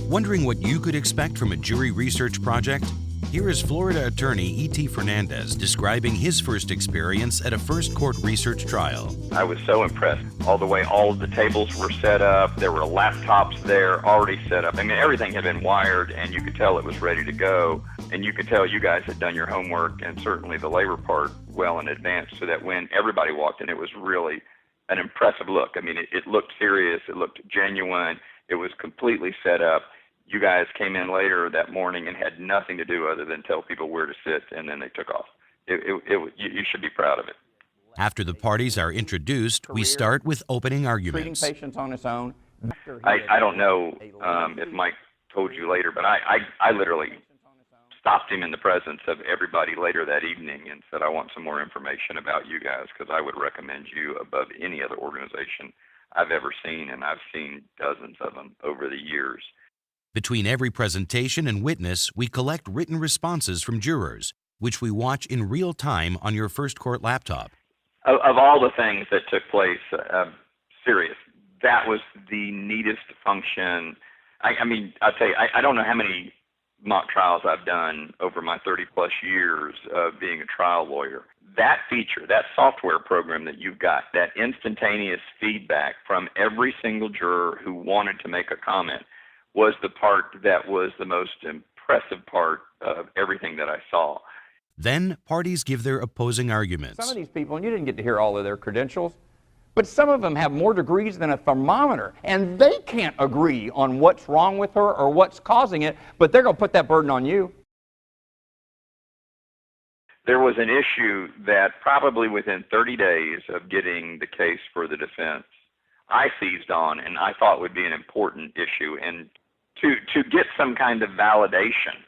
Wondering what you could expect from a jury research project? Here is Florida attorney E.T. Fernandez describing his first experience at a first court research trial. I was so impressed. All of the tables were set up. There were laptops there already set up. I mean, everything had been wired, and you could tell it was ready to go. And you could tell you guys had done your homework, and certainly the labor part, well in advance, so that when everybody walked in, it was really an impressive look. I mean, it looked serious. It looked genuine. It was completely set up. You guys came in later that morning and had nothing to do other than tell people where to sit, and then they took off. You should be proud of it. After the parties are introduced, we start with opening arguments. Treating patients on his own. I don't know if Mike told you later, but I literally stopped him in the presence of everybody later that evening and said, I want some more information about you guys because I would recommend you above any other organization I've ever seen, and I've seen dozens of them over the years. Between every presentation and witness, we collect written responses from jurors, which we watch in real time on your first court laptop. Of all the things that took place, serious, that was the neatest function. I mean, I'll tell you, I don't know how many mock trials I've done over my 30-plus years of being a trial lawyer. That feature, that software program that you've got, that instantaneous feedback from every single juror who wanted to make a comment, was the part that was the most impressive part of everything that I saw. Then parties give their opposing arguments. Some of these people, and you didn't get to hear all of their credentials, but some of them have more degrees than a thermometer, and they can't agree on what's wrong with her or what's causing it, but they're going to put that burden on you. There was an issue that probably within 30 days of getting the case for the defense, I seized on and I thought would be an important issue. And to get some kind of validation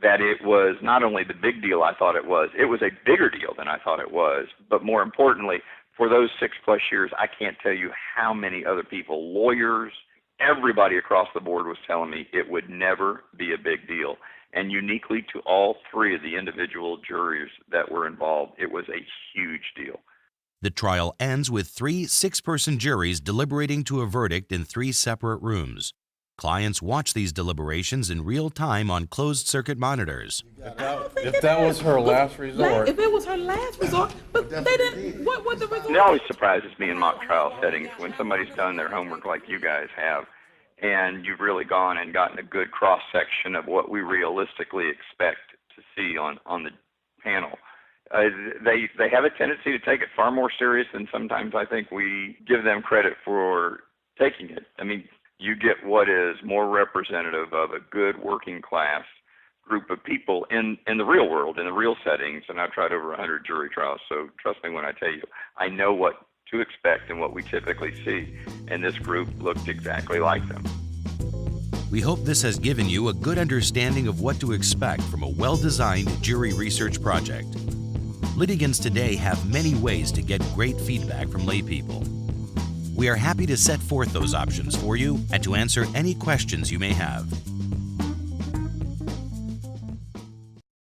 that it was not only the big deal I thought it was a bigger deal than I thought it was, but more importantly, for those 6+ years, I can't tell you how many other people, lawyers, everybody across the board was telling me it would never be a big deal. And uniquely to all three of the individual jurors that were involved, it was a huge deal. The trial ends with 3 6-person juries deliberating to a verdict in 3 separate rooms. Clients watch these deliberations in real time on closed-circuit monitors. If that was her last resort. If it was her last resort, but they didn't, what was the result? It always surprises me in mock trial settings when somebody's done their homework like you guys have, and you've really gone and gotten a good cross-section of what we realistically expect to see on the panel. They have a tendency to take it far more serious than sometimes I think we give them credit for taking it. I mean, you get what is more representative of a good working class group of people in the real world, in the real settings, and I've tried over 100 jury trials, so trust me when I tell you, I know what to expect and what we typically see, and this group looked exactly like them. We hope this has given you a good understanding of what to expect from a well-designed jury research project. Litigants today have many ways to get great feedback from laypeople. We are happy to set forth those options for you and to answer any questions you may have.